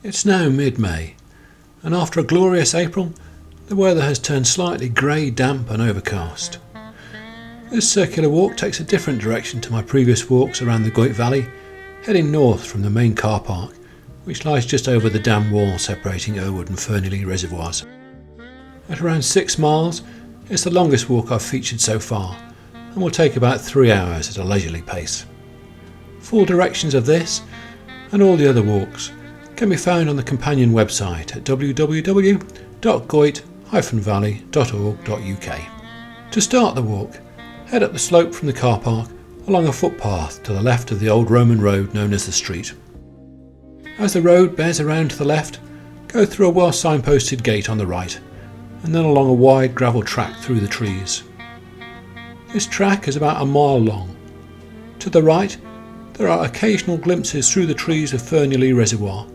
It's now mid-May, and after a glorious April, the weather has turned slightly grey, damp and overcast. This circular walk takes a different direction to my previous walks around the Goyt Valley, heading north from the main car park, which lies just over the dam wall separating Errwood and Fernilee Reservoirs. At around 6 miles, it's the longest walk I've featured so far, and will take about 3 hours at a leisurely pace. Full directions of this, and all the other walks, can be found on the companion website at www.goyt-valley.org.uk. To start the walk, head up the slope from the car park along a footpath to the left of the old Roman road known as the street. As the road bears around to the left, go through a well signposted gate on the right, and then along a wide gravel track through the trees. This track is about a mile long. To the right, there are occasional glimpses through the trees of Fernilee Reservoir,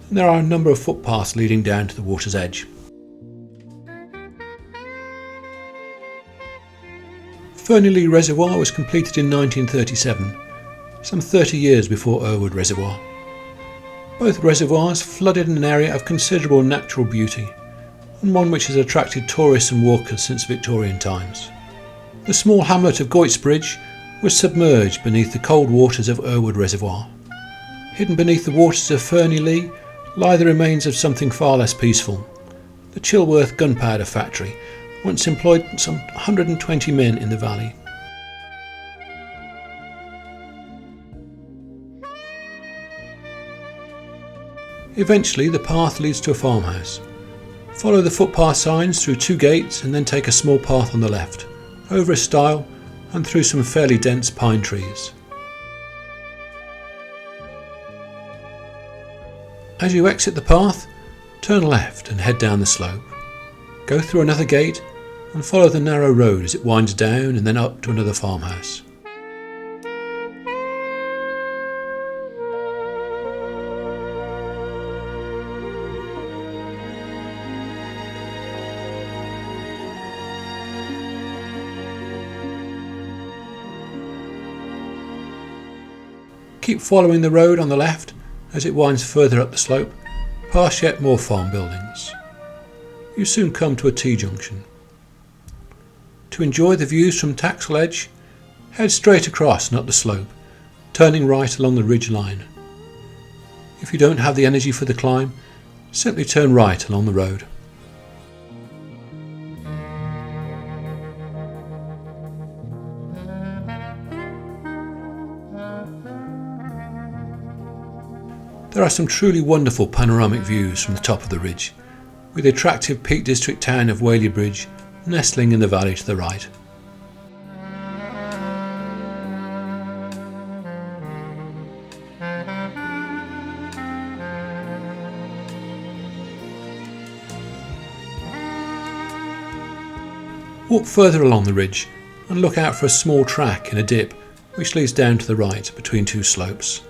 and there are a number of footpaths leading down to the water's edge. Fernilee Reservoir was completed in 1937, some 30 years before Errwood Reservoir. Both reservoirs flooded an area of considerable natural beauty, and one which has attracted tourists and walkers since Victorian times. The small hamlet of Goyt Bridge was submerged beneath the cold waters of Errwood Reservoir. Hidden beneath the waters of Fernilee lie the remains of something far less peaceful. The Chilworth gunpowder factory once employed some 120 men in the valley. Eventually the path leads to a farmhouse. Follow the footpath signs through 2 gates and then take a small path on the left, over a stile and through some fairly dense pine trees. As you exit the path, turn left and head down the slope. Go through another gate and follow the narrow road as it winds down and then up to another farmhouse. Keep following the road on the left as it winds further up the slope, past yet more farm buildings. You soon come to a T-junction. To enjoy the views from Taxal Edge, head straight across and up the slope, turning right along the ridge line. If you don't have the energy for the climb, simply turn right along the road. There are some truly wonderful panoramic views from the top of the ridge, with the attractive Peak District town of Whaley Bridge nestling in the valley to the right. Walk further along the ridge and look out for a small track in a dip which leads down to the right between 2 slopes.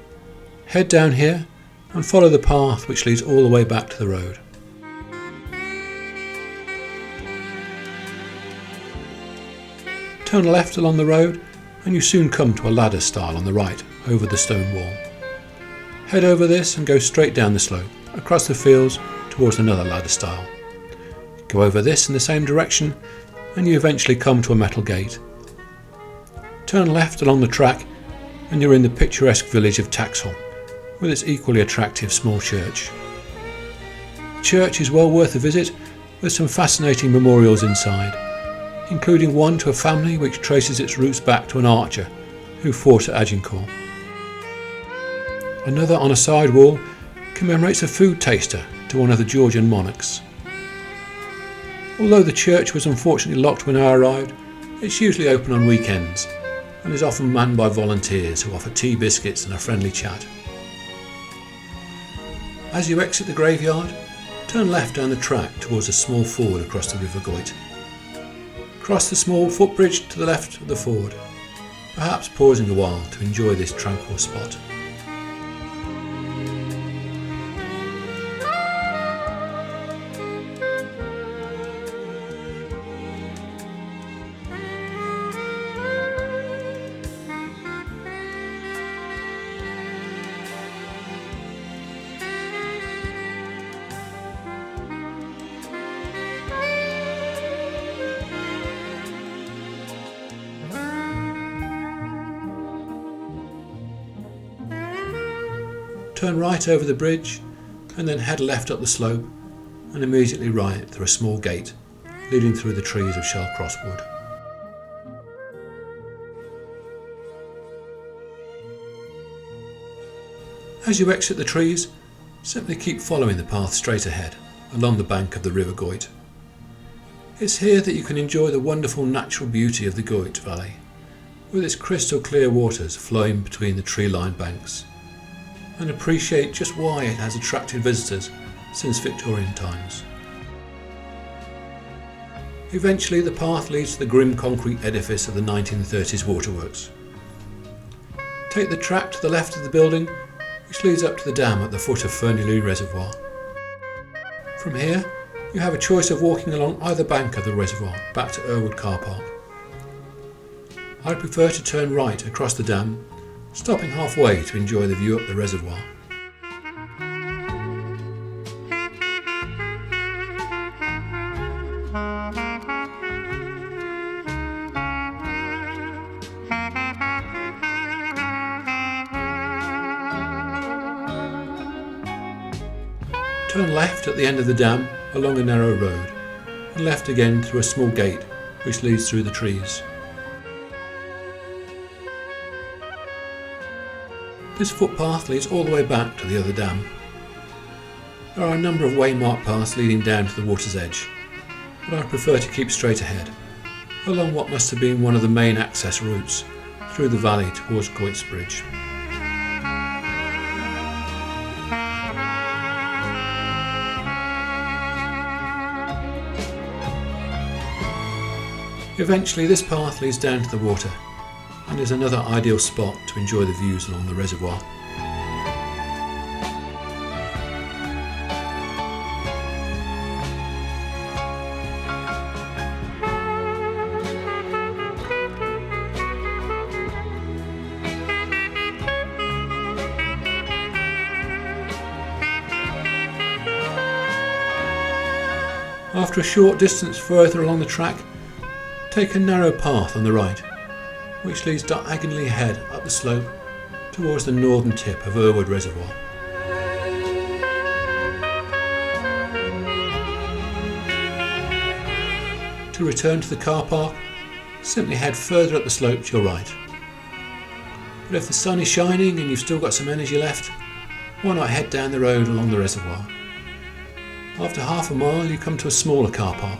Head down here and follow the path which leads all the way back to the road. Turn left along the road and you soon come to a ladder stile on the right over the stone wall. Head over this and go straight down the slope, across the fields towards another ladder stile. Go over this in the same direction and you eventually come to a metal gate. Turn left along the track and you're in the picturesque village of Taxal, with its equally attractive small church. The church is well worth a visit, with some fascinating memorials inside, including one to a family which traces its roots back to an archer who fought at Agincourt. Another on a side wall commemorates a food taster to one of the Georgian monarchs. Although the church was unfortunately locked when I arrived, it's usually open on weekends and is often manned by volunteers who offer tea, biscuits and a friendly chat. As you exit the graveyard, turn left down the track towards a small ford across the River Goyt. Cross the small footbridge to the left of the ford, perhaps pausing a while to enjoy this tranquil spot. Turn right over the bridge and then head left up the slope and immediately right through a small gate leading through the trees of Shellcross Wood. As you exit the trees, simply keep following the path straight ahead along the bank of the River Goyt. It's here that you can enjoy the wonderful natural beauty of the Goyt Valley, with its crystal clear waters flowing between the tree-lined banks, and appreciate just why it has attracted visitors since Victorian times. Eventually the path leads to the grim concrete edifice of the 1930s waterworks. Take the track to the left of the building, which leads up to the dam at the foot of Fernilee Reservoir. From here, you have a choice of walking along either bank of the reservoir back to Errwood car park. I prefer to turn right across the dam, stopping halfway to enjoy the view up the reservoir. Turn left at the end of the dam along a narrow road, and left again through a small gate which leads through the trees. This footpath leads all the way back to the other dam. There are a number of waymarked paths leading down to the water's edge, but I prefer to keep straight ahead, along what must have been one of the main access routes through the valley towards Goyt Bridge. Eventually this path leads down to the water and is another ideal spot to enjoy the views along the reservoir. After a short distance further along the track, take a narrow path on the right, which leads diagonally ahead up the slope towards the northern tip of Errwood Reservoir. To return to the car park, simply head further up the slope to your right. But if the sun is shining and you've still got some energy left, why not head down the road along the reservoir? After half a mile you come to a smaller car park,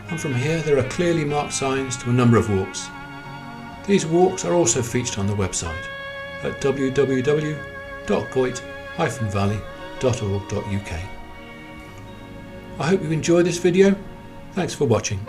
and from here there are clearly marked signs to a number of walks. These walks are also featured on the website at www.goyt-valley.org.uk. I hope you enjoyed this video. Thanks for watching.